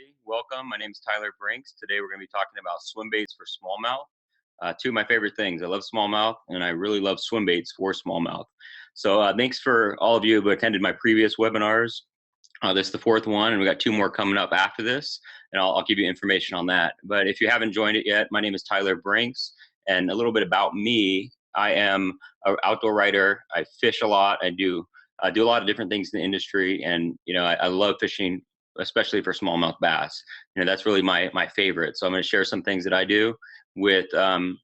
everybody. Welcome. My name is Tyler Brinks. Today we're going to be talking about swim baits for smallmouth. Two of my favorite things. I love smallmouth, and I really love swim baits for smallmouth. So thanks for all of you who attended my previous webinars. This is the fourth one, and we got two more coming up after this, and I'll give you information on that. But if you haven't joined it yet, my name is Tyler Brinks, and a little bit about me. I am an outdoor writer. I fish a lot. I do a lot of different things in the industry, and I love fishing, especially for smallmouth bass. That's really my favorite. So I'm going to share some things that I do with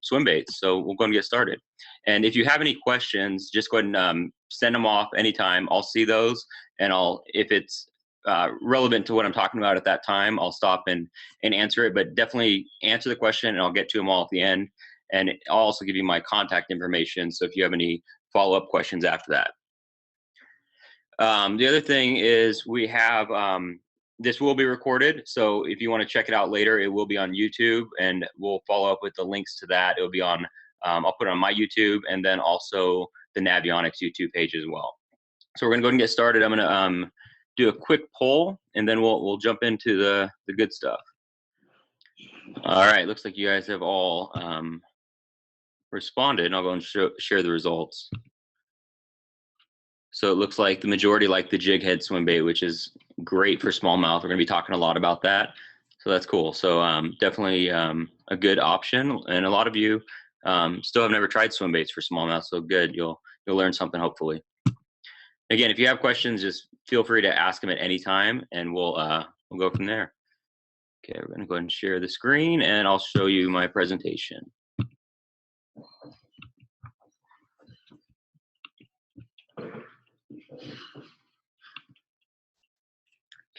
swim baits. So we'll go and get started. And if you have any questions, just go ahead and send them off anytime. I'll see those, and if it's relevant to what I'm talking about at that time, I'll stop and answer it. But definitely answer the question, and I'll get to them all at the end. And I'll also give you my contact information, so if you have any follow-up questions after that. The other thing is we have this will be recorded, so if you want to check it out later, it will be on YouTube, and we'll follow up with the links to that. It'll be on, I'll put it on my YouTube, and then also the Navionics YouTube page as well. So we're gonna go ahead and get started. I'm gonna do a quick poll, and then we'll jump into the good stuff. All right, looks like you guys have all responded, and I'll go and share the results. So it looks like the majority like the Jighead swim bait, which is great for smallmouth. We're going to be talking a lot about that. So that's cool. So definitely a good option. And a lot of you still have never tried swim baits for smallmouth. So good. You'll learn something, hopefully. Again, if you have questions, just feel free to ask them at any time, and we'll go from there. Okay, we're going to go ahead and share the screen, and I'll show you my presentation.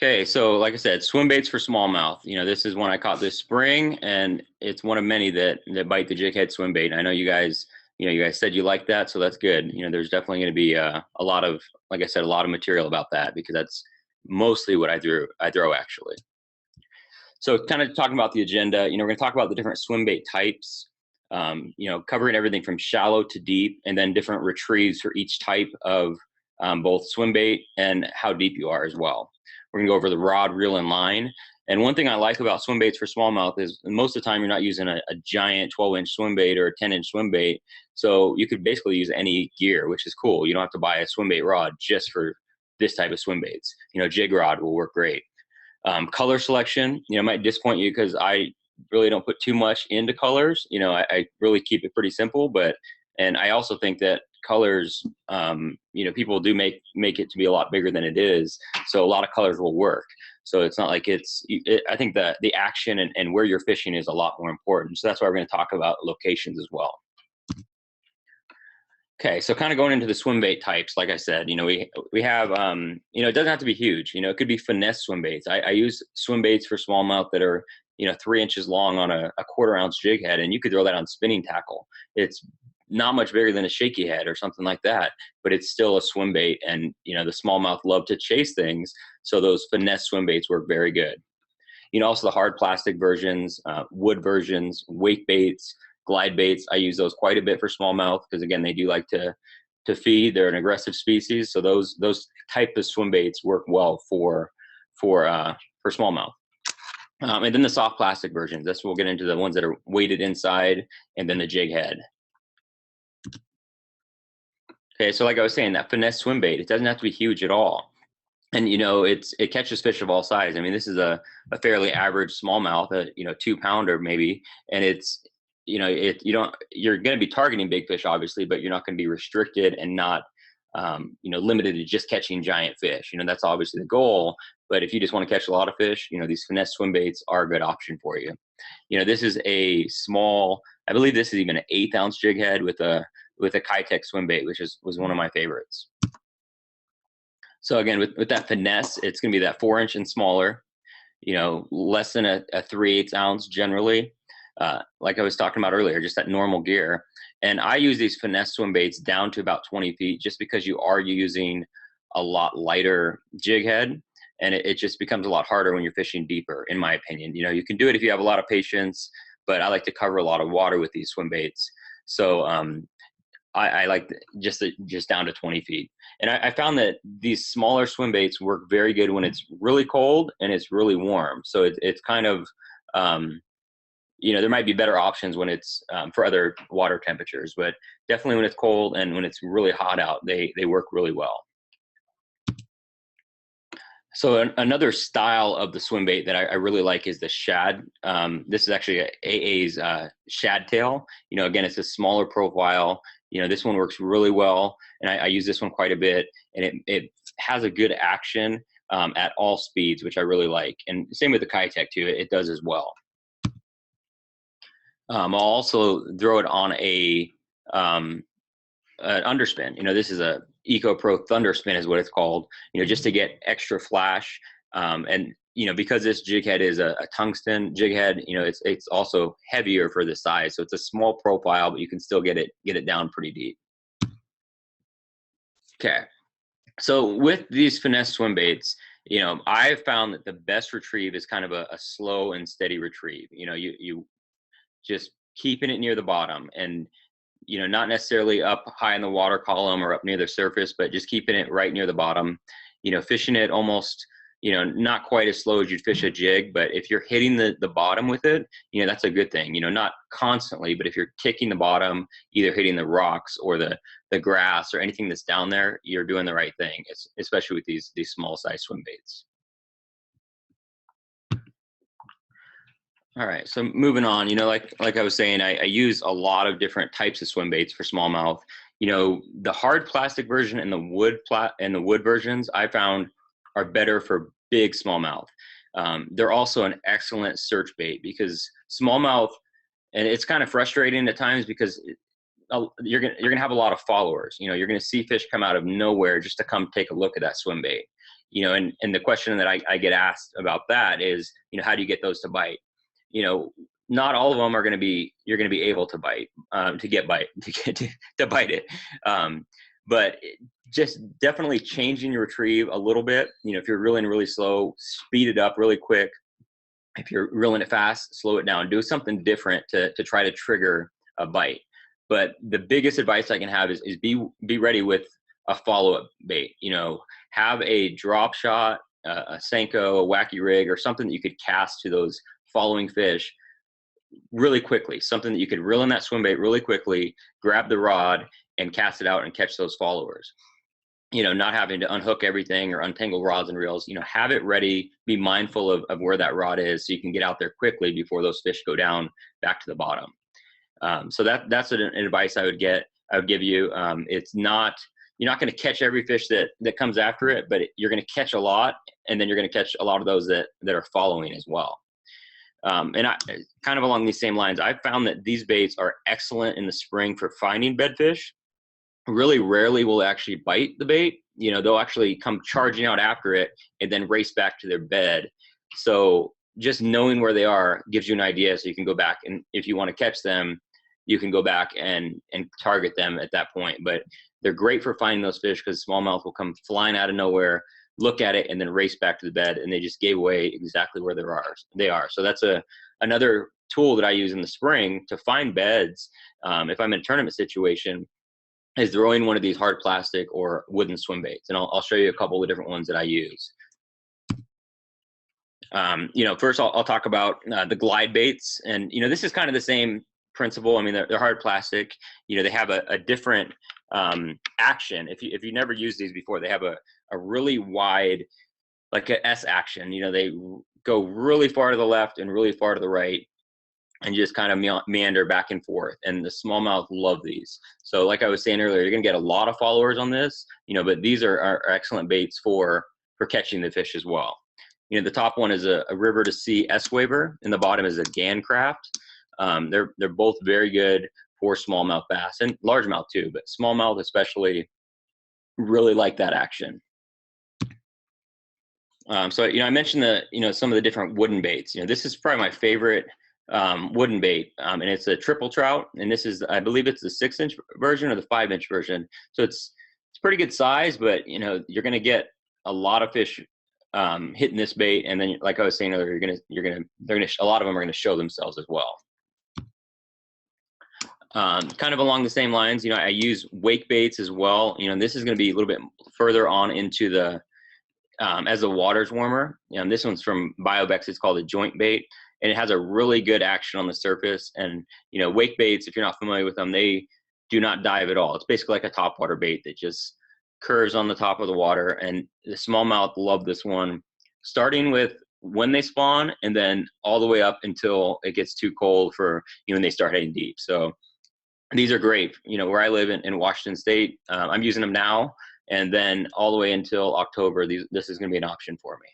Okay, so like I said, swim baits for smallmouth. This is one I caught this spring, and it's one of many that bite the Jighead swim bait. I know you guys said you like that, so that's good. There's definitely going to be a lot of, like I said, a lot of material about that, because that's mostly what I throw actually. So kind of talking about the agenda, we're going to talk about the different swim bait types, covering everything from shallow to deep, and then different retrieves for each type of both swim bait and how deep you are as well. We're gonna go over the rod, reel, and line. And one thing I like about swim baits for smallmouth is most of the time you're not using a giant 12-inch swim bait or a 10-inch swim bait. So you could basically use any gear, which is cool. You don't have to buy a swim bait rod just for this type of swim baits. Jig rod will work great. Color selection, might disappoint you because I really don't put too much into colors. I really keep it pretty simple, and I also think that colors, people do make it to be a lot bigger than it is. So a lot of colors will work. So it's not like I think that the action and where you're fishing is a lot more important. So that's why we're going to talk about locations as well. Okay, so kind of going into the swim bait types, like I said, we have, it doesn't have to be huge. It could be finesse swim baits. I use swim baits for smallmouth that are, 3 inches long on a 1/4 ounce jig head, and you could throw that on spinning tackle. It's not much bigger than a shaky head or something like that, but it's still a swim bait, and the smallmouth love to chase things, so those finesse swim baits work very good. Also the hard plastic versions, wood versions, wake baits, glide baits. I use those quite a bit for smallmouth because, again, they do like to feed. They're an aggressive species, so those type of swim baits work well for smallmouth. And then the soft plastic versions. That's we'll get into the ones that are weighted inside, and then the jig head. Okay, so like I was saying, that finesse swim bait, it doesn't have to be huge at all. And it catches fish of all sizes. I mean, this is a fairly average smallmouth, a 2-pounder maybe, and it's you're going to be targeting big fish obviously, but you're not going to be restricted and not limited to just catching giant fish. That's obviously the goal. But if you just want to catch a lot of fish, these finesse swim baits are a good option for you. This is a small, I believe this is even an 1/8 ounce jig head with a Kitech swim bait, which was one of my favorites. So again, with that finesse, it's going to be that 4-inch and smaller, less than a 3/8 ounce generally. Like I was talking about earlier, just that normal gear. And I use these finesse swim baits down to about 20 feet, just because you are using a lot lighter jig head, and it just becomes a lot harder when you're fishing deeper, in my opinion. You can do it if you have a lot of patience, but I like to cover a lot of water with these swim baits. So I like just down to 20 feet. And I found that these smaller swim baits work very good when it's really cold and it's really warm. So it's kind of, you know, there might be better options when it's for other water temperatures, but definitely when it's cold and when it's really hot out, they work really well. So another style of the swim bait that I really like is the Shad. This is actually AA's Shad tail. You know, again, it's a smaller profile. You know, this one works really well, and I use this one quite a bit, and it has a good action at all speeds, which I really like. And same with the Kitech too, it does as well. I'll also throw it on an underspin. You know, this is a Eco Pro Thunderspin is what it's called, you know, just to get extra flash. And, you know, because this jig head is a tungsten jig head, you know, it's also heavier for the size. So it's a small profile, but you can still get it down pretty deep. Okay. So with these Finesse swim baits, you know, I've found that the best retrieve is kind of a slow and steady retrieve. You know, you just keeping it near the bottom, and you know, not necessarily up high in the water column or up near the surface, but just keeping it right near the bottom, you know, fishing it almost, you know, not quite as slow as you'd fish a jig, but if you're hitting the bottom with it, you know, that's a good thing. You know, not constantly, but if you're ticking the bottom, either hitting the rocks or the grass or anything that's down there, you're doing the right thing, especially with these small size swim baits. All right, so moving on, you know, like I was saying, I use a lot of different types of swim baits for smallmouth. You know, the hard plastic version and the wood versions I found are better for big smallmouth. They're also an excellent search bait because smallmouth, and it's kind of frustrating at times because you're gonna have a lot of followers. You know, you're gonna see fish come out of nowhere just to come take a look at that swim bait. You know, and the question that I get asked about that is, you know, how do you get those to bite? You know, not all of them are going to be, you're going to be able to bite, to bite it. But just definitely changing your retrieve a little bit. You know, if you're reeling really slow, speed it up really quick. If you're reeling it fast, slow it down, do something different to try to trigger a bite. But the biggest advice I can have is be ready with a follow-up bait. You know, have a drop shot, a Senko, a wacky rig, or something that you could cast to those following fish really quickly, something that you could reel in that swim bait really quickly, grab the rod and cast it out and catch those followers. You know, not having to unhook everything or untangle rods and reels. You know, have it ready, be mindful of where that rod is so you can get out there quickly before those fish go down back to the bottom. So that's an advice I would give you. It's not, you're not going to catch every fish that comes after it, but you're going to catch a lot, and then you're going to catch a lot of those that are following as well. And I kind of along these same lines, I've found that these baits are excellent in the spring for finding bedfish. Really rarely will they actually bite the bait. You know, they'll actually come charging out after it and then race back to their bed. So just knowing where they are gives you an idea, so you can go back, and if you want to catch them, you can go back and target them at that point. But they're great for finding those fish because smallmouth will come flying out of nowhere, look at it, and then race back to the bed, and they just gave away exactly where they are. So that's another tool that I use in the spring to find beds. If I'm in a tournament situation, is throwing one of these hard plastic or wooden swim baits. And I'll show you a couple of different ones that I use. You know, first I'll talk about the glide baits. And, you know, this is kind of the same principle. I mean, they're hard plastic. You know, they have a different action. If you never used these before, they have a really wide, like a S action. You know, they go really far to the left and really far to the right, and just kind of meander back and forth. And the smallmouth love these. So like I was saying earlier, you're gonna get a lot of followers on this, you know, but these are excellent baits for catching the fish as well. You know, the top one is a river to sea S-waver, and the bottom is a Gan Craft. They're both very good for smallmouth bass, and largemouth too, but smallmouth especially really like that action. So, you know, I mentioned some of the different wooden baits. You know, this is probably my favorite wooden bait, and it's a triple trout, and this is, I believe it's the 6-inch version or the 5-inch version. So it's pretty good size, but you know, you're going to get a lot of fish hitting this bait, and then like I was saying earlier, a lot of them are going to show themselves as well. Kind of along the same lines, you know, I use wake baits as well. You know, this is going to be a little bit further on into the as the water's warmer. You know, this one's from Biovex. It's called a joint bait, and it has a really good action on the surface. And you know, wake baits, if you're not familiar with them, they do not dive at all. It's basically like a topwater bait that just curves on the top of the water. And the smallmouth love this one, starting with when they spawn, and then all the way up until it gets too cold for, you know, when they start heading deep. So these are great. You know, where I live in Washington State, I'm using them now, and then all the way until October, this is going to be an option for me.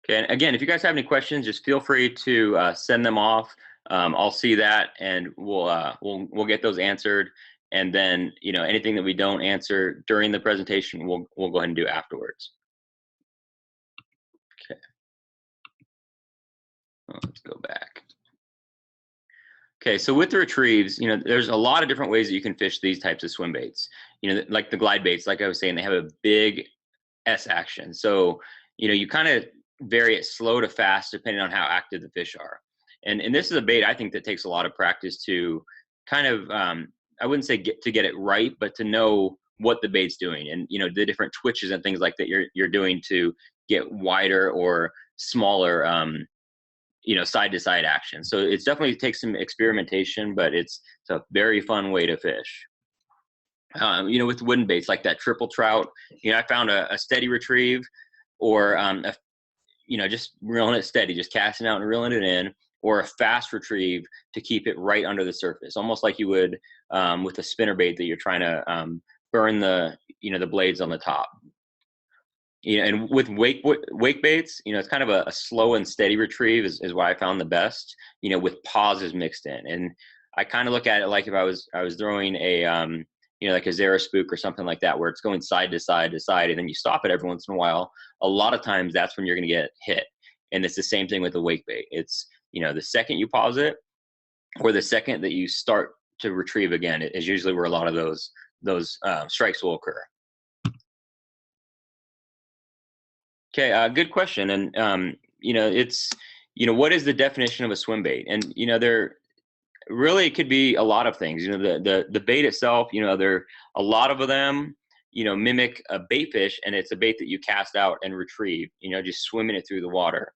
Okay, and again, if you guys have any questions, just feel free to send them off. I'll see that, and we'll get those answered. And then, you know, anything that we don't answer during the presentation, we'll go ahead and do afterwards. Okay. Let's go back. Okay, so with the retrieves, you know, there's a lot of different ways that you can fish these types of swim baits. You know, like the glide baits, like I was saying, they have a big S action. So, you know, you kind of vary it slow to fast depending on how active the fish are. And this is a bait I think that takes a lot of practice to kind of, I wouldn't say get it right, but to know what the bait's doing, and you know, the different twitches and things like that you're doing to get wider or smaller, you know, side to side action. So it's definitely takes some experimentation, but it's a very fun way to fish. You know, with wooden baits like that triple trout, you know, I found a steady retrieve, or you know, just reeling it steady, just casting out and reeling it in, or a fast retrieve to keep it right under the surface, almost like you would with a spinner bait that you're trying to burn the, you know, the blades on the top. You know, and with wake baits, you know, it's kind of a slow and steady retrieve is what I found the best. You know, with pauses mixed in, and I kind of look at it like if I was throwing a you know, like a Zara spook or something like that, where it's going side to side to side, and then you stop it every once in a while. A lot of times, that's when you're going to get hit, and it's the same thing with the wake bait. It's, you know, the second you pause it, or the second that you start to retrieve again, is usually where a lot of those strikes will occur. Okay, good question. And you know, it's, you know, what is the definition of a swim bait? And you know, there really it could be a lot of things. You know, the bait itself. You know, there a lot of them, you know, mimic a bait fish, and it's a bait that you cast out and retrieve. You know, just swimming it through the water.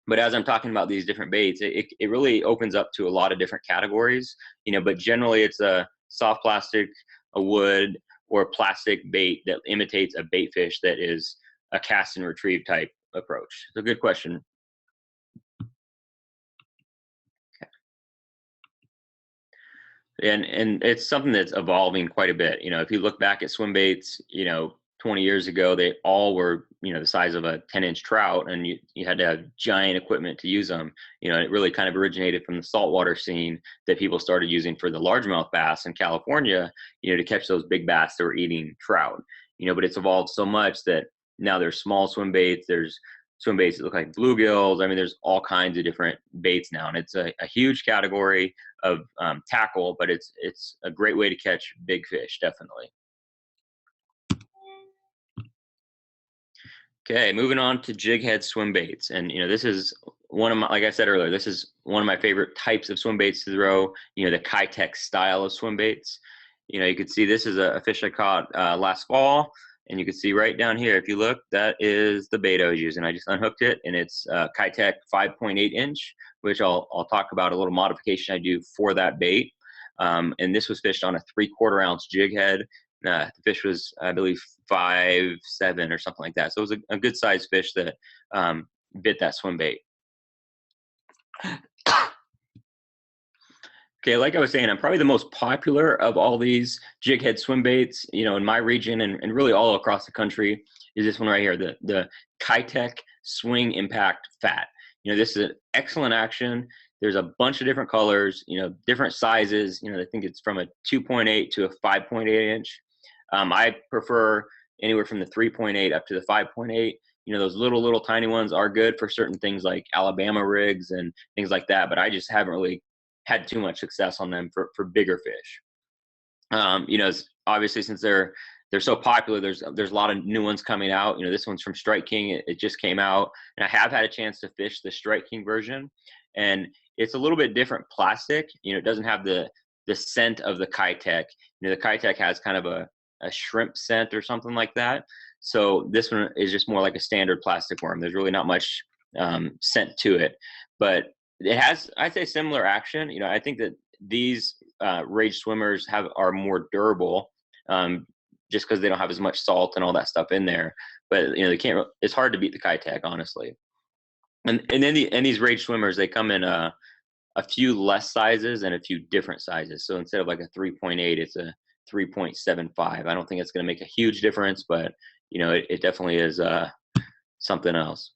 But as I'm talking about these different baits, it really opens up to a lot of different categories. You know, but generally it's a soft plastic, a wood, or a plastic bait that imitates a bait fish that is a cast and retrieve type approach. So good question. And it's something that's evolving quite a bit. You know, if you look back at swim baits, you know, 20 years ago, they all were, you know, the size of a 10-inch trout, and you had to have giant equipment to use them. You know, it really kind of originated from the saltwater scene that people started using for the largemouth bass in California, you know, to catch those big bass that were eating trout. You know, but it's evolved so much that now there's small swim baits, there's swim baits that look like bluegills. I mean, there's all kinds of different baits now, and it's a huge category of tackle, but it's a great way to catch big fish, definitely. Okay, moving on to jighead swim baits, and you know, this is one of my, like I said earlier, this is one of my favorite types of swim baits to throw. You know, the Kitech style of swim baits. You know, you could see this is a fish I caught last fall, and you can see right down here, if you look, that is the bait I was using. I just unhooked it, and it's Kitech 5.8 inch, which I'll talk about a little modification I do for that bait. And this was fished on a 3/4 ounce jig head. The fish was, I believe, 5'7" or something like that. So it was a good sized fish that bit that swim bait. Okay, like I was saying, I'm probably the most popular of all these jig head swim baits, you know, in my region and really all across the country, is this one right here, the Kitech Swing Impact Fat. You know, this is an excellent action. There's a bunch of different colors, you know, different sizes. You know, I think it's from a 2.8 to a 5.8 inch. I prefer anywhere from the 3.8 up to the 5.8. You know, those little tiny ones are good for certain things like Alabama rigs and things like that, but I just haven't really had too much success on them for bigger fish. You know, obviously since they're so popular, there's a lot of new ones coming out. You know, this one's from Strike King. It just came out, and I have had a chance to fish the Strike King version, and it's a little bit different plastic. You know, it doesn't have the scent of the Kitech. You know, the Kitech has kind of a shrimp scent or something like that. So this one is just more like a standard plastic worm. There's really not much scent to it, but it has, I'd say, similar action. You know, I think that these rage swimmers are more durable, just because they don't have as much salt and all that stuff in there. But you know, they can't. It's hard to beat the Kitech, honestly. And then these rage swimmers, they come in a few less sizes and a few different sizes. So instead of like a 3.8, it's a 3.75. I don't think it's going to make a huge difference, but you know, it definitely is something else.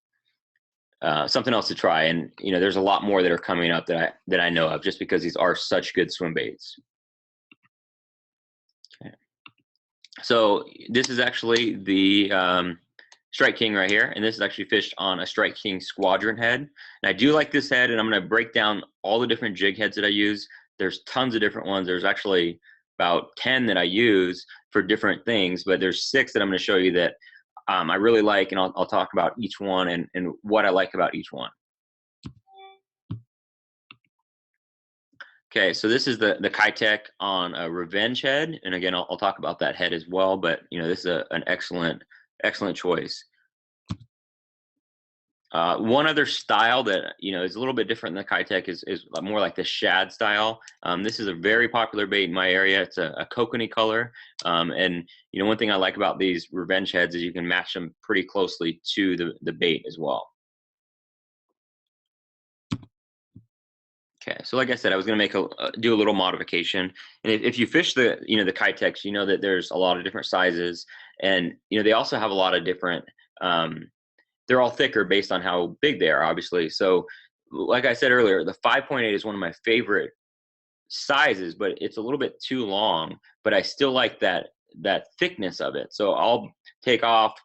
Something else to try. And you know, there's a lot more that are coming up that I know of, just because these are such good swim baits. Okay. So this is actually the Strike King right here, and this is actually fished on a Strike King Squadron head. And I do like this head, and I'm going to break down all the different jig heads that I use. There's tons of different ones. There's actually about 10 that I use for different things, but there's 6 that I'm going to show you that I really like, and I'll talk about each one and what I like about each one. Okay, so this is the Kitech on a Revenge head, and again, I'll talk about that head as well. But you know, this is an excellent choice. One other style that you know is a little bit different than the Kitech is more like the Shad style. This is a very popular bait in my area. It's a coconut color, and you know, one thing I like about these Revenge heads is you can match them pretty closely to the bait as well. Okay, so like I said, I was going to do a little modification, and if you fish the Kitechs, you know that there's a lot of different sizes, and you know they also have a lot of different. They're all thicker based on how big they are, obviously. So, like I said earlier, the 5.8 is one of my favorite sizes, but it's a little bit too long. But I still like that thickness of it. So I'll take off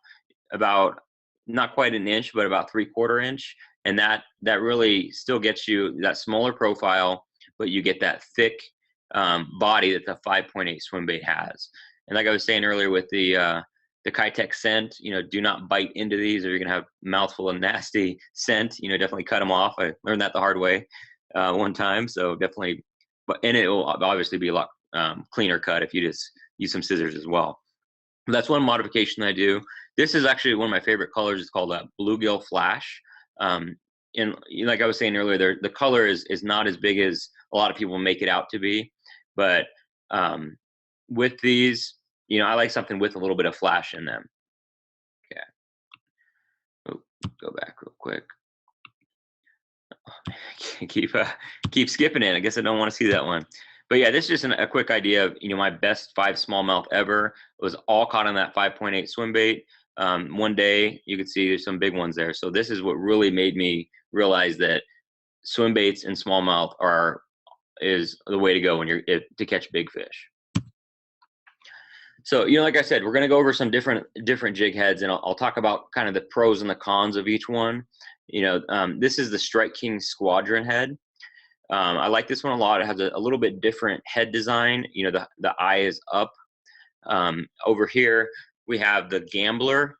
about not quite an inch, but about 3/4 inch, and that really still gets you that smaller profile, but you get that thick body that the 5.8 swim bait has. And like I was saying earlier with the Kitech scent, you know, do not bite into these, or you're gonna have a mouthful of nasty scent. You know, definitely cut them off. I learned that the hard way one time, so definitely. And it will obviously be a lot cleaner cut if you just use some scissors as well. That's one modification I do. This is actually one of my favorite colors. It's called a bluegill flash. And like I was saying earlier, the color is not as big as a lot of people make it out to be, but with these, you know, I like something with a little bit of flash in them. Okay. Oh, go back real quick. Oh, keep skipping it. I guess I don't want to see that one. But yeah, this is just a quick idea of, you know, my best 5 smallmouth ever. It was all caught on that 5.8 swim bait. One day you could see there's some big ones there. So this is what really made me realize that swim baits and smallmouth is the way to go when to catch big fish. So, you know, like I said, we're going to go over some different jig heads, and I'll talk about kind of the pros and the cons of each one. You know, this is the Strike King Squadron head. I like this one a lot. It has a little bit different head design. You know, the eye is up. Over here, we have the Gambler.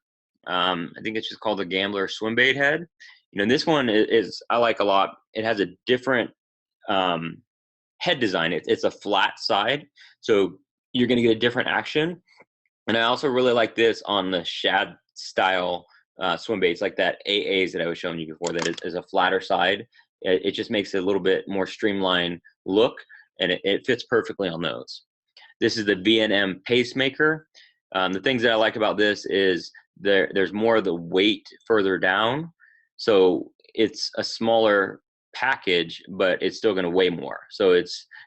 I think it's just called the Gambler swim bait head. You know, this one is I like a lot. It has a different head design. It's a flat side, so you're going to get a different action. And I also really like this on the Shad style swim baits, like that AAs that I was showing you before, that is a flatter side. It just makes it a little bit more streamlined look, and it fits perfectly on those. This is the VNM Pacemaker. The things that I like about this is there's more of the weight further down, so it's a smaller package, but it's still going to weigh more. So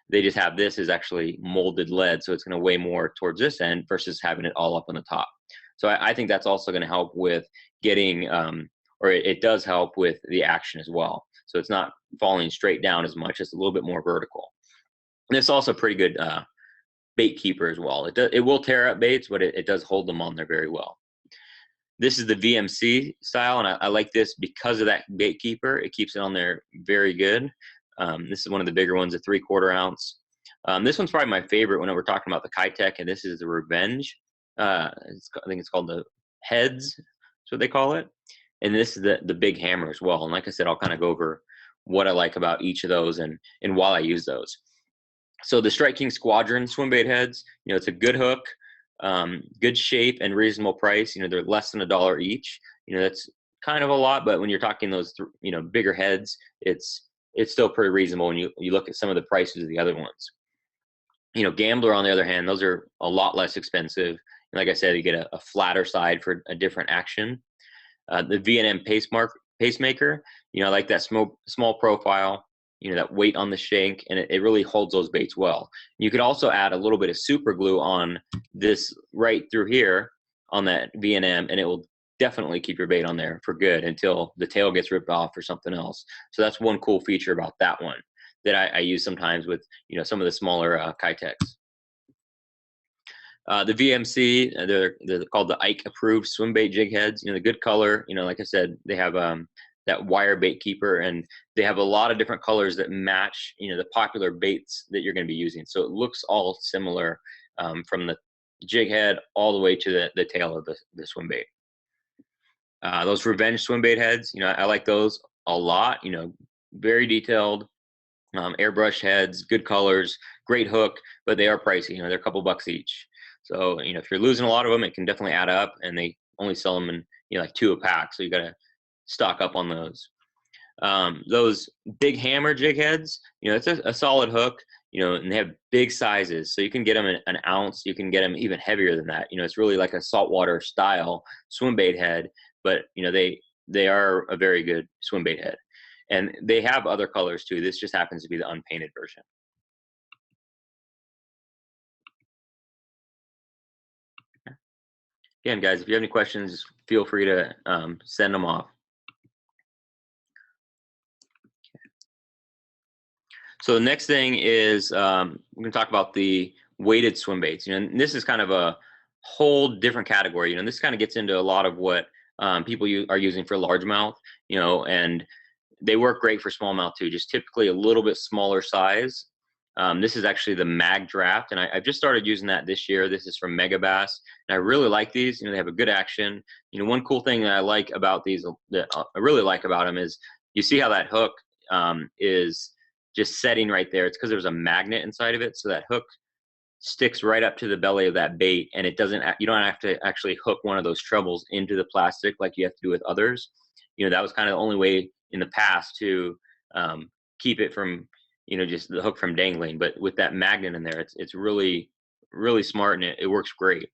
they just have this is actually molded lead, so it's going to weigh more towards this end versus having it all up on the top. So I think that's also going to help with getting, or it does help with the action as well. So it's not falling straight down as much; it's a little bit more vertical. And it's also a pretty good bait keeper as well. It will tear up baits, but it does hold them on there very well. This is the VMC style, and I like this because of that bait keeper. It keeps it on there very good. This is one of the bigger ones, a 3/4 ounce. This one's probably my favorite when we're talking about the Kitech, and this is the Revenge. I think it's called the Heads. That's what they call it. And this is the big hammer as well. And like I said, I'll kind of go over what I like about each of those and why I use those. So the Strike King Squadron Swimbait heads, it's a good hook, good shape and reasonable price. They're less than $1 each. That's kind of a lot, but when you're talking those, bigger heads, it's still pretty reasonable when you look at some of the prices of the other ones. Gambler, on the other hand, those are a lot less expensive. And like I said, you get a flatter side for a different action. The V&M pacemaker, I like that small profile, that weight on the shank, and it really holds those baits well. You could also add a little bit of super glue on this right through here on that V&M, and it will definitely keep your bait on there for good until the tail gets ripped off or something else. So that's one cool feature about that one that I use sometimes with, some of the smaller Kitex. The VMC, they're called the Ike approved Swimbait jig heads. The good color, like I said, they have that wire bait keeper, and they have a lot of different colors that match, the popular baits that you're going to be using. So it looks all similar from the jig head all the way to the tail of the Swimbait. Those Revenge Swimbait heads, I like those a lot. Very detailed, airbrush heads, good colors, great hook, but they are pricey. They're a couple bucks each. So, if you're losing a lot of them, it can definitely add up, and they only sell them in, like 2 a pack. So you got to stock up on those. Those big hammer jig heads, it's a solid hook, and they have big sizes. So you can get them an ounce. You can get them even heavier than that. It's really like a saltwater style swimbait head, but, they are a very good swimbait head. And they have other colors too. This just happens to be the unpainted version. Again, guys, if you have any questions, feel free to send them off. So the next thing is we're going to talk about the weighted swim baits. And this is kind of a whole different category. This kind of gets into a lot of what people are using for largemouth, and they work great for smallmouth too, just typically a little bit smaller size. This is actually the Mag Draft, and I've just started using that this year. This is from Mega Bass, and I really like these. They have a good action. One cool thing that I like about these, that I really like about them, is you see how that hook is just setting right there. It's because there's a magnet inside of it, so that hook sticks right up to the belly of that bait, and it doesn't. You don't have to actually hook one of those trebles into the plastic like you have to do with others. That was kind of the only way in the past to keep it from, just the hook from dangling. But with that magnet in there, it's really, really smart, and it works great.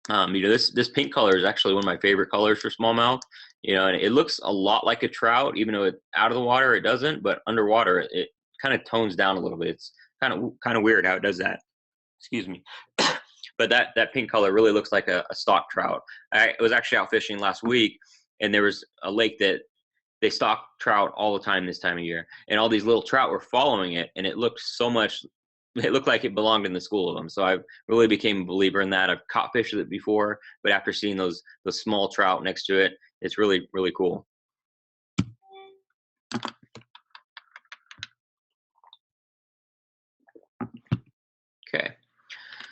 This pink color is actually one of my favorite colors for smallmouth. And it looks a lot like a trout, even though out of the water it doesn't, but underwater it kind of tones down a little bit. It's kind of weird how it does that. Excuse me. But that pink color really looks like a stock trout. I was actually out fishing last week, and there was a lake that they stock trout all the time this time of year, and all these little trout were following it, and it looked like it belonged in the school of them. So I really became a believer in that. I've caught fish with it before, but after seeing those small trout next to it, it's really, really cool. Okay.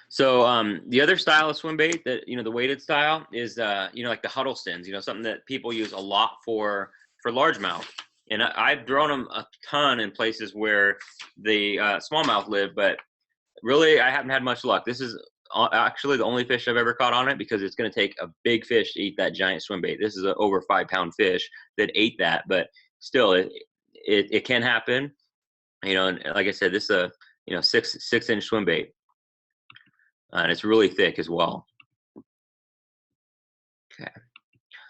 So the other style of swim bait that, the weighted style is, like the Huddlestons, something that people use a lot for largemouth. And I've thrown them a ton in places where the smallmouth live, but really I haven't had much luck. This is actually the only fish I've ever caught on it, because it's going to take a big fish to eat that giant swim bait. This is an over 5-pound fish that ate that, but still it can happen. And like I said, this is a 6-inch swim bait. And it's really thick as well. Okay.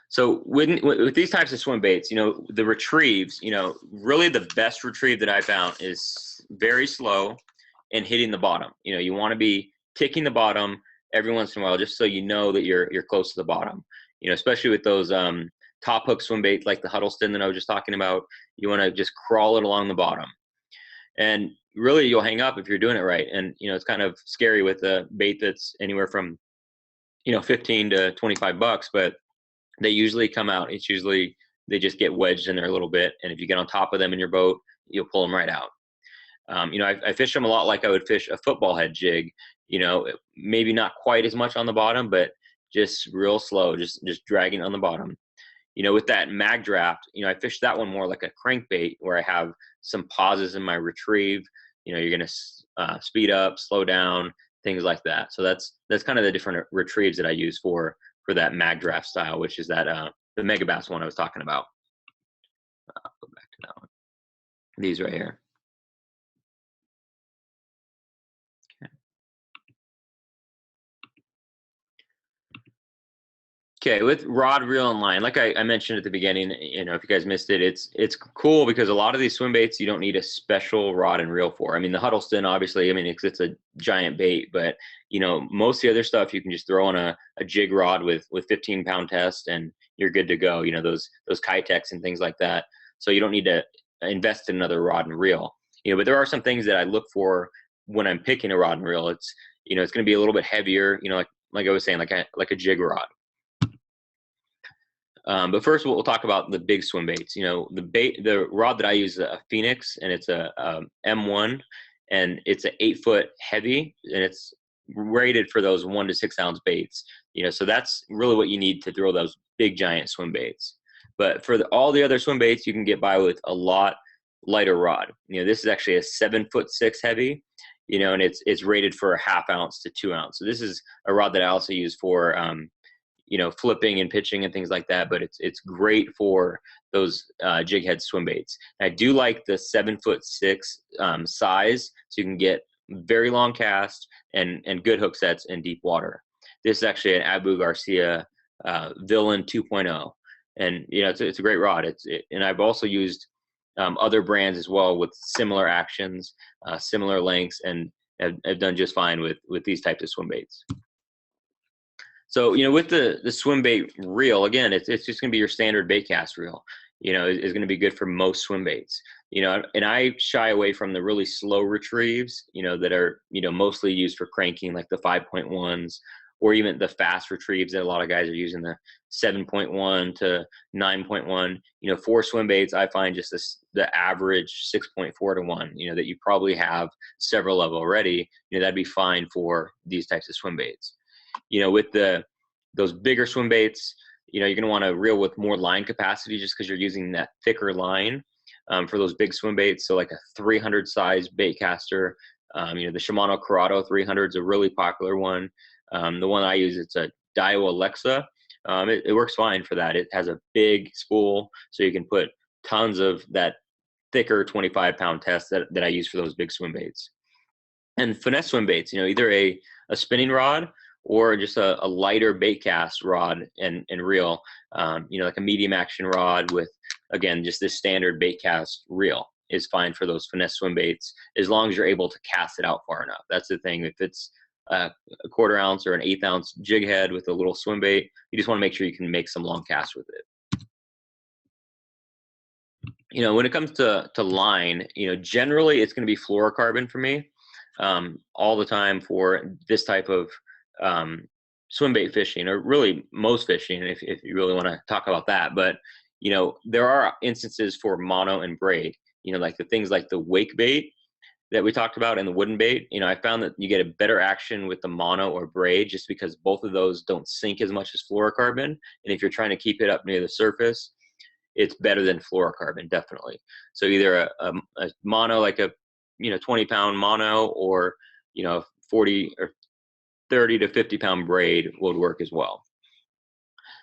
So with these types of swim baits, the retrieves, really the best retrieve that I found is very slow and hitting the bottom. You want to be ticking the bottom every once in a while, just so you know that you're close to the bottom. Especially with those top hook swim baits like the Huddleston that I was just talking about. You want to just crawl it along the bottom. And really, you'll hang up if you're doing it right. And, it's kind of scary with a bait that's anywhere from, 15 to 25 bucks, but they usually come out. It's usually, they just get wedged in there a little bit. And if you get on top of them in your boat, you'll pull them right out. I fish them a lot like I would fish a football head jig, maybe not quite as much on the bottom, but just real slow, just dragging on the bottom. You know, with that mag draft, you know, I fish that one more like a crankbait where I have some pauses in my retrieve. You know, you're going to speed up, slow down, things like that. So that's kind of the different retrieves that I use for that mag draft style, which is that the Megabass one I was talking about. I'll go back to that one. These right here. Okay, with rod, reel, and line, like I mentioned at the beginning, you know, if you guys missed it, it's cool because a lot of these swim baits you don't need a special rod and reel for. I mean, the Huddleston, obviously, I mean, it's a giant bait, but you know, most of the other stuff you can just throw on a jig rod with 15-pound test and you're good to go. You know, those Kitex and things like that. So you don't need to invest in another rod and reel. You know, but there are some things that I look for when I'm picking a rod and reel. It's, you know, it's going to be a little bit heavier. You know, like I was saying, like a jig rod. But first, we'll talk about the big swim baits. You know, the rod that I use is a Phoenix, and it's a M1, and it's an 8-foot heavy, and it's rated for those 1 to 6 ounce baits. You know, so that's really what you need to throw those big giant swim baits. But for all the other swim baits, you can get by with a lot lighter rod. You know, this is actually a 7'6" heavy. You know, and it's rated for a 1/2 ounce to 2 ounce. So this is a rod that I also use for you know, flipping and pitching and things like that, but it's great for those jighead swim baits. I do like the 7'6" size, so you can get very long cast and good hook sets in deep water. This is actually an Abu Garcia Villain 2.0, and you know, it's a great rod. And I've also used other brands as well with similar actions, similar lengths, and have done just fine with these types of swim baits. So, you know, with the swim bait reel, again, it's just going to be your standard bait cast reel. You know, is going to be good for most swim baits. You know, and I shy away from the really slow retrieves, you know, that are, you know, mostly used for cranking, like the 5.1s, or even the fast retrieves that a lot of guys are using, the 7.1 to 9.1. You know, for swim baits, I find just the average 6.4 to 1, you know, that you probably have several of already, you know, that'd be fine for these types of swim baits. You know, with those bigger swim baits, you know, you're going to want to reel with more line capacity just because you're using that thicker line for those big swim baits. So like a 300 size bait caster, you know, the Shimano Corrado 300 is a really popular one. The one I use, it's a Dio Alexa. It works fine for that. It has a big spool, so you can put tons of that thicker 25-pound test that I use for those big swim baits. And finesse swim baits, you know, either a spinning rod or just a lighter bait cast rod and reel, you know, like a medium action rod with, again, just this standard bait cast reel is fine for those finesse swim baits, as long as you're able to cast it out far enough. That's the thing. If it's a 1/4 ounce or an 1/8 ounce jig head with a little swim bait, you just want to make sure you can make some long casts with it. You know, when it comes to line, you know, generally it's going to be fluorocarbon for me all the time for this type of swim bait fishing, or really most fishing, if you really want to talk about that. But you know, there are instances for mono and braid, you know, like the things like the wake bait that we talked about and the wooden bait. You know, I found that you get a better action with the mono or braid just because both of those don't sink as much as fluorocarbon, and if you're trying to keep it up near the surface, it's better than fluorocarbon, definitely. So either a mono, like a, you know, 20-pound mono, or you know, 40 or 30 to 50-pound braid would work as well.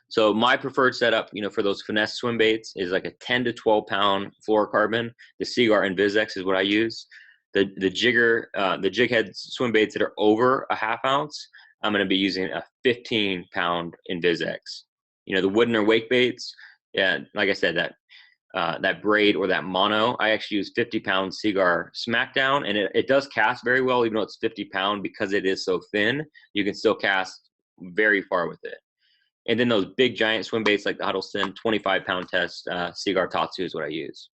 So my preferred setup, you know, for those finesse swim baits is like a 10 to 12-pound fluorocarbon. The Seaguar Invisex is what I use. The jighead swim baits that are over a 1/2 ounce, I'm going to be using a 15-pound Invisex. You know, the wooden or wake baits, yeah, like I said, that braid or that mono, I actually use 50-pound Seaguar Smackdown, and it does cast very well, even though it's 50-pound, because it is so thin. You can still cast very far with it. And then those big giant swim baits like the Huddleston 25-pound test, Seaguar Tatsu is what I use.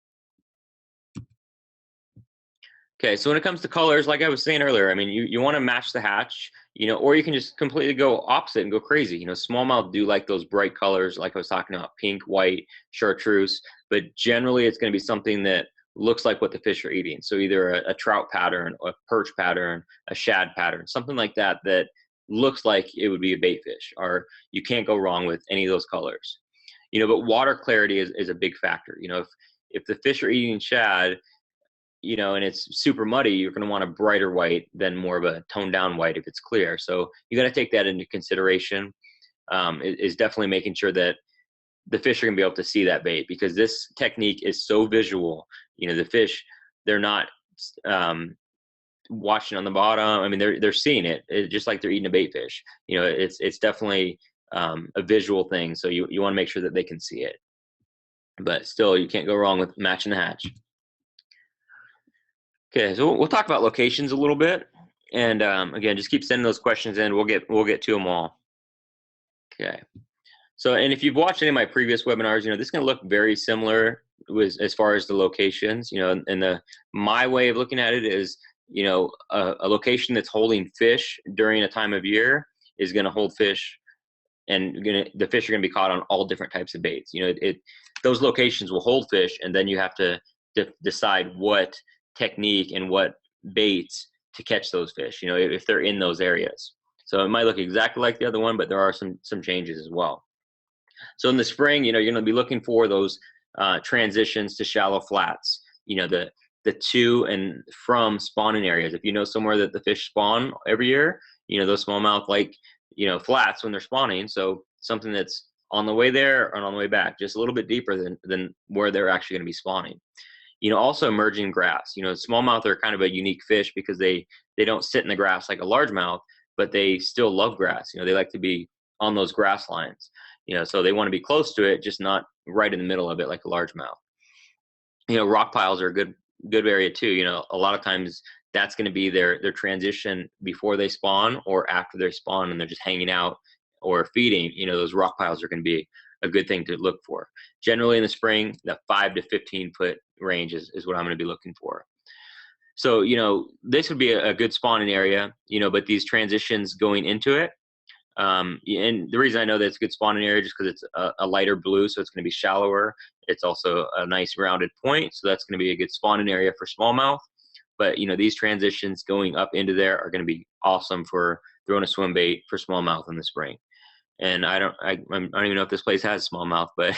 Okay, so when it comes to colors, like I was saying earlier, I mean, you want to match the hatch, you know, or you can just completely go opposite and go crazy. You know, smallmouth do like those bright colors, like I was talking about, pink, white, chartreuse, but generally it's going to be something that looks like what the fish are eating. So either a trout pattern, a perch pattern, a shad pattern, something like that that looks like it would be a bait fish, or you can't go wrong with any of those colors. You know, but water clarity is a big factor. You know, if the fish are eating shad, you know, and it's super muddy, you're going to want a brighter white than more of a toned down white if it's clear. So you got to take that into consideration. Is definitely making sure that the fish are going to be able to see that bait, because this technique is so visual. You know, the fish, they're not watching on the bottom. I mean, they're seeing it, just like they're eating a bait fish. You know, it's definitely a visual thing. So you want to make sure that they can see it. But still, you can't go wrong with matching the hatch. Okay, so we'll talk about locations a little bit, and again, just keep sending those questions in. We'll get to them all. Okay. So, and if you've watched any of my previous webinars, you know, this is going to look very similar as far as the locations, you know, and my way of looking at it is, you know, a location that's holding fish during a time of year is going to hold fish, and the fish are going to be caught on all different types of baits. You know, those locations will hold fish, and then you have to decide what technique and what baits to catch those fish, you know, if they're in those areas. So it might look exactly like the other one, but there are some changes as well. So in the spring, you know, you're going to be looking for those transitions to shallow flats, you know, the to and from spawning areas. If you know somewhere that the fish spawn every year, you know, those smallmouth like, you know, flats when they're spawning. So something that's on the way there and on the way back, just a little bit deeper than where they're actually going to be spawning. You know, also emerging grass. You know, smallmouth are kind of a unique fish because they don't sit in the grass like a largemouth, but they still love grass. You know, they like to be on those grass lines. You know, so they want to be close to it, just not right in the middle of it like a largemouth. You know, rock piles are a good area too. You know, a lot of times that's going to be their transition before they spawn or after they spawn and they're just hanging out or feeding. You know, those rock piles are going to be a good thing to look for. Generally in the spring, that 5 to 15 foot range is what I'm going to be looking for. So, you know, this would be a good spawning area, you know, but these transitions going into it, and the reason I know that it's a good spawning area just because it's a lighter blue, so it's going to be shallower. It's also a nice rounded point, so that's going to be a good spawning area for smallmouth. But, you know, these transitions going up into there are going to be awesome for throwing a swim bait for smallmouth in the spring. And I don't even know if this place has smallmouth, but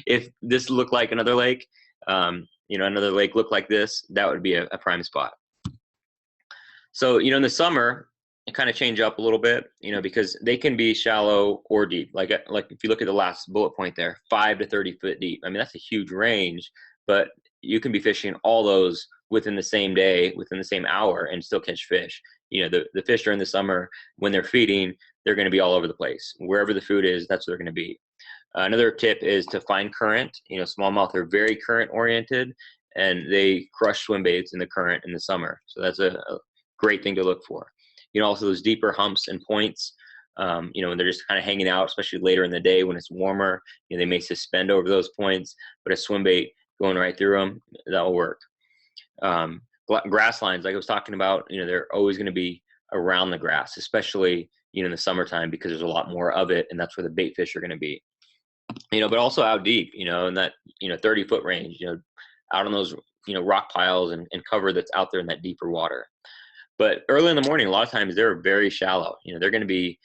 if this looked like another lake, you know, another lake looked like this, that would be a prime spot. So, you know, in the summer, it kind of change up a little bit, you know, because they can be shallow or deep. Like if you look at the last bullet point there, 5 to 30 foot deep. I mean, that's a huge range, but you can be fishing all those within the same day, within the same hour, and still catch fish. You know, the fish during the summer, when they're feeding, they're going to be all over the place. Wherever the food is, that's where they're going to be. Another tip is to find current. You know, smallmouth are very current oriented, and they crush swim baits in the current in the summer. So that's a great thing to look for. You know, also those deeper humps and points, you know, when they're just kind of hanging out, especially later in the day when it's warmer, you know, they may suspend over those points, but a swim bait going right through them, that will work. Grass lines, like I was talking about, you know, they're always going to be around the grass, especially, you know, in the summertime, because there's a lot more of it, and that's where the bait fish are going to be. You know, but also out deep, you know, in that, you know, 30-foot range, you know, out on those, you know, rock piles and cover that's out there in that deeper water. But early in the morning, a lot of times they're very shallow. You know, they're going to be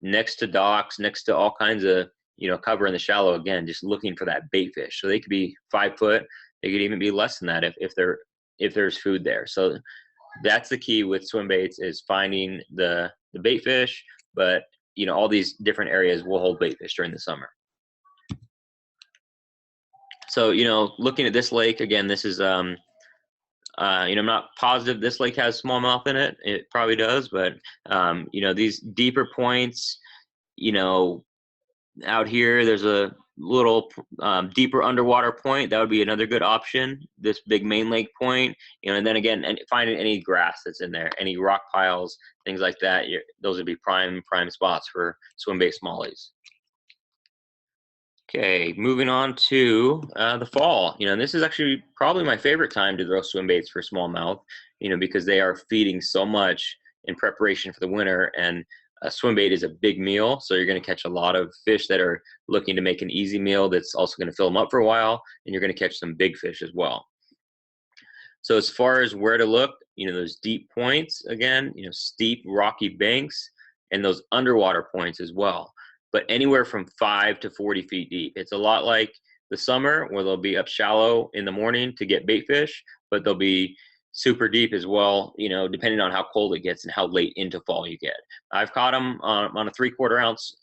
next to docks, next to all kinds of, you know, cover in the shallow, again, just looking for that bait fish. So they could be 5 foot. They could even be less than that if there's food there. So that's the key with swim baits, is finding the bait fish. But, you know, all these different areas will hold bait fish during the summer. So, you know, looking at this lake, again, this is, you know, I'm not positive this lake has smallmouth in it. It probably does, but, you know, these deeper points, you know, out here, there's a little deeper underwater point. That would be another good option. This big main lake point, you know, and then again, and finding any grass that's in there, any rock piles, things like that. Those would be prime spots for swim bait smallies. Okay, moving on to the fall. You know, and this is actually probably my favorite time to throw swim baits for smallmouth, you know, because they are feeding so much in preparation for the winter, and a swim bait is a big meal. So you're going to catch a lot of fish that are looking to make an easy meal that's also going to fill them up for a while, and you're going to catch some big fish as well. So as far as where to look, you know, those deep points, again, you know, steep rocky banks, and those underwater points as well. but anywhere from 5 to 40 feet deep. It's a lot like the summer where they'll be up shallow in the morning to get bait fish, but they'll be super deep as well, you know, depending on how cold it gets and how late into fall you get. I've caught them on a 3/4 ounce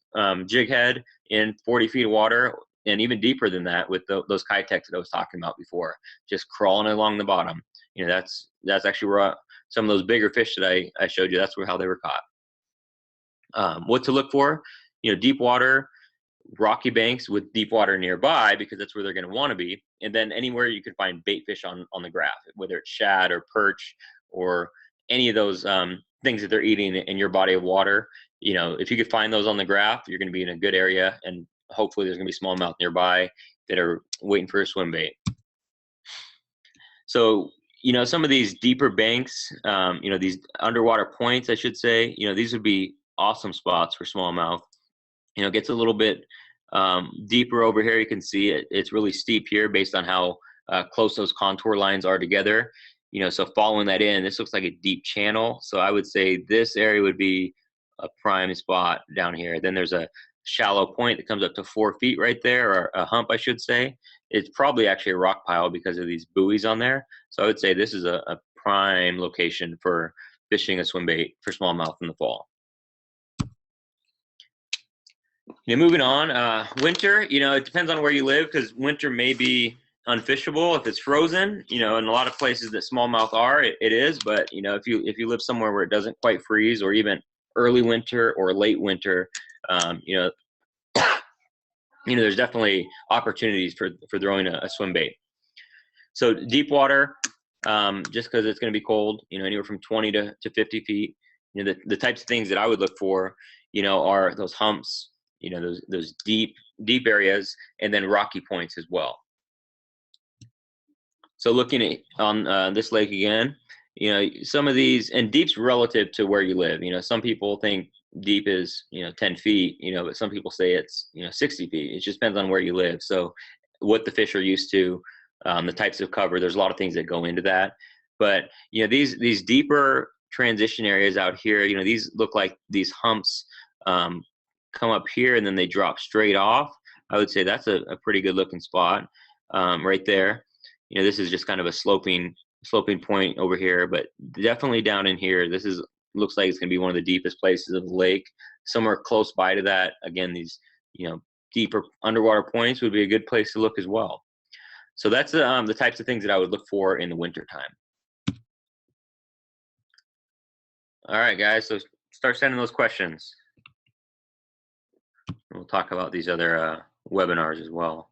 jig head in 40 feet of water, and even deeper than that with those Kitechs that I was talking about before, just crawling along the bottom. You know, that's actually where some of those bigger fish that I showed you, that's how they were caught. What to look for, you know, deep water, rocky banks with deep water nearby, because that's where they're going to want to be. And then anywhere you can find bait fish on the graph, whether it's shad or perch or any of those things that they're eating in your body of water. You know, if you could find those on the graph, you're going to be in a good area, and hopefully there's going to be smallmouth nearby that are waiting for a swim bait. So, you know, some of these deeper banks, you know, these underwater points, I should say, you know, these would be awesome spots for smallmouth. You know, it gets a little bit deeper over here. You can see it's really steep here based on how close those contour lines are together. You know, so following that in, this looks like a deep channel. So I would say this area would be a prime spot down here. Then there's a shallow point that comes up to 4 feet right there, or a hump, I should say. It's probably actually a rock pile because of these buoys on there. So I would say this is a prime location for fishing a swim bait for smallmouth in the fall. You know, moving on, winter, you know, it depends on where you live, because winter may be unfishable if it's frozen. You know, in a lot of places that smallmouth are, it is. But you know, if you live somewhere where it doesn't quite freeze, or even early winter or late winter, you know, there's definitely opportunities for throwing a swim bait. So deep water, just because it's going to be cold, you know, anywhere from 20 to 50 feet. You know, the types of things that I would look for, you know, are those humps, you know, those deep areas, and then rocky points as well. So looking at on this lake again, you know, some of these, and deep's relative to where you live. You know, some people think deep is, you know, 10 feet, you know, but some people say it's, you know, 60 feet. It just depends on where you live. So what the fish are used to, the types of cover, there's a lot of things that go into that. But, you know, these deeper transition areas out here, you know, these look like these humps come up here and then they drop straight off. I would say that's a pretty good looking spot right there. You know, this is just kind of a sloping point over here, but definitely down in here, this is looks like it's going to be one of the deepest places of the lake. Somewhere close by to that, again, these, you know, deeper underwater points would be a good place to look as well. So that's the types of things that I would look for in the winter time. All right, guys, so start sending those questions. We'll talk about these other webinars as well.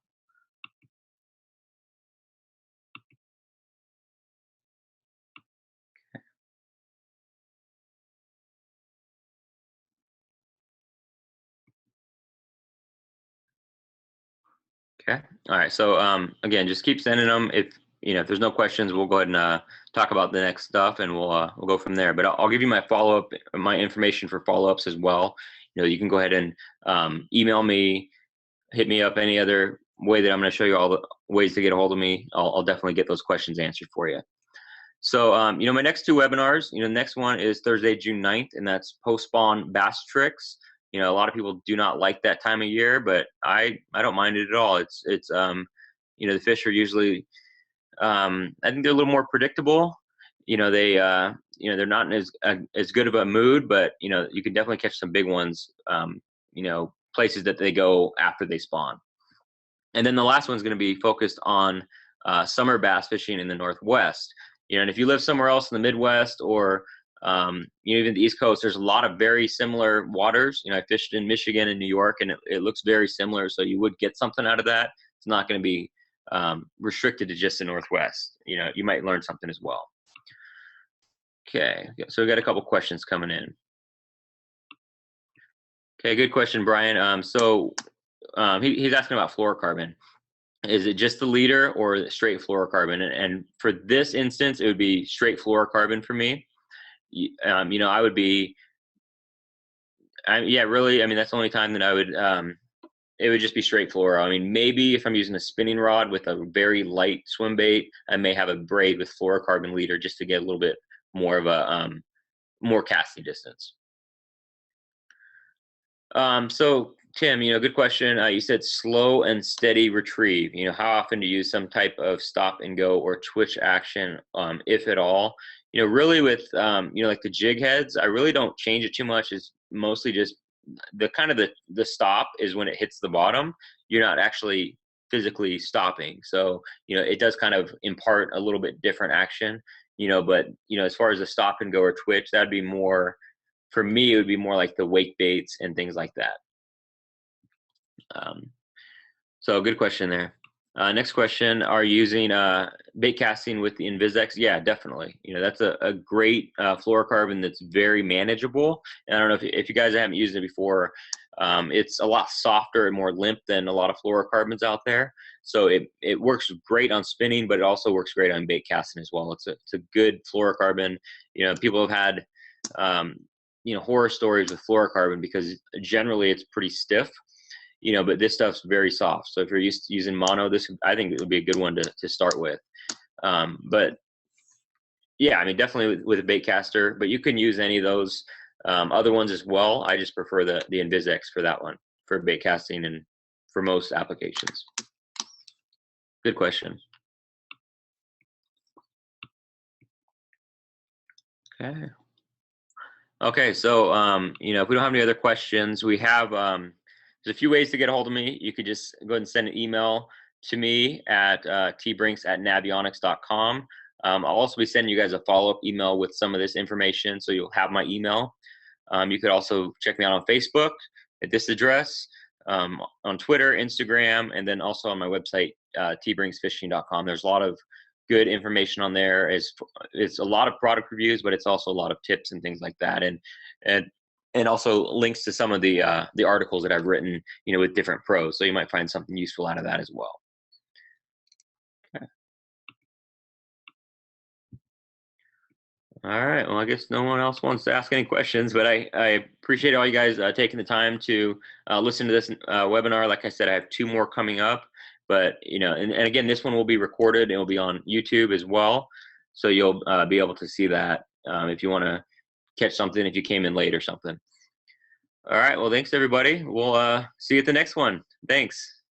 Okay. All right. So again, just keep sending them. If you know, if there's no questions, we'll go ahead and talk about the next stuff, and we'll go from there. But I'll give you my follow-up, my information for follow-ups as well. You know, you can go ahead and email me, hit me up any other way that I'm going to show you all the ways to get a hold of me. I'll definitely get those questions answered for you. So, you know, my next 2 webinars, you know, the next one is Thursday, June 9th, and that's post-spawn bass tricks. You know, a lot of people do not like that time of year, but I don't mind it at all. It's you know, the fish are usually, I think they're a little more predictable. You know, they, you know, they're not in as good of a mood, but, you know, you can definitely catch some big ones, you know, places that they go after they spawn. And then the last one's going to be focused on summer bass fishing in the Northwest. You know, and if you live somewhere else in the Midwest, or you know, even the East Coast, there's a lot of very similar waters. You know, I fished in Michigan and New York, and it looks very similar. So you would get something out of that. It's not going to be restricted to just the Northwest. You know, you might learn something as well. Okay, so we got a couple questions coming in. Okay, good question, Brian. So he's asking about fluorocarbon. Is it just the leader or straight fluorocarbon? And for this instance, it would be straight fluorocarbon for me. You know, I would be, yeah, really. I mean, that's the only time that I would. It would just be straight fluoro. I mean, maybe if I'm using a spinning rod with a very light swim bait, I may have a braid with fluorocarbon leader just to get a little bit more of a more casting distance. So Tim, good question. You said slow and steady retrieve. How often do you use some type of stop and go or twitch action, if at all? Really with, like the jig heads, I really don't change it too much. It's mostly just the kind of the stop is when it hits the bottom. You're not actually physically stopping. So, it does kind of impart a little bit different action, but, as far as the stop and go or twitch, that'd be more, for me, it would be more like the wake baits and things like that. So good question there. Next question, are you using bait casting with the Invisex? Yeah, definitely. That's a great fluorocarbon that's very manageable. And I don't know if you guys haven't used it before, it's a lot softer and more limp than a lot of fluorocarbons out there. So it works great on spinning, but it also works great on bait casting as well. It's a good fluorocarbon. People have had horror stories with fluorocarbon because generally it's pretty stiff. But this stuff's very soft. So if you're used to using mono, I think it would be a good one to start with. But yeah, I mean, definitely with a bait caster, but you can use any of those other ones as well. I just prefer the Invisex for that one, for bait casting and for most applications. Good question. Okay, so if we don't have any other questions, we have there's a few ways to get a hold of me. You could just go ahead and send an email to me at tbrinks@navionics.com. I'll also be sending you guys a follow-up email with some of this information, so you'll have my email. You could also check me out on Facebook at this address, on Twitter, Instagram, and then also on my website, tbrinksfishing.com. There's a lot of good information on there. It's a lot of product reviews, but it's also a lot of tips and things like that, and also links to some of the articles that I've written, with different pros. So you might find something useful out of that as well. Okay. All right. Well, I guess no one else wants to ask any questions, but I appreciate all you guys taking the time to listen to this webinar. Like I said, I have 2 more coming up, but and again, this one will be recorded and it will be on YouTube as well. So you'll be able to see that if you want to catch something, if you came in late or something. All right. Well, thanks everybody. We'll see you at the next one. Thanks.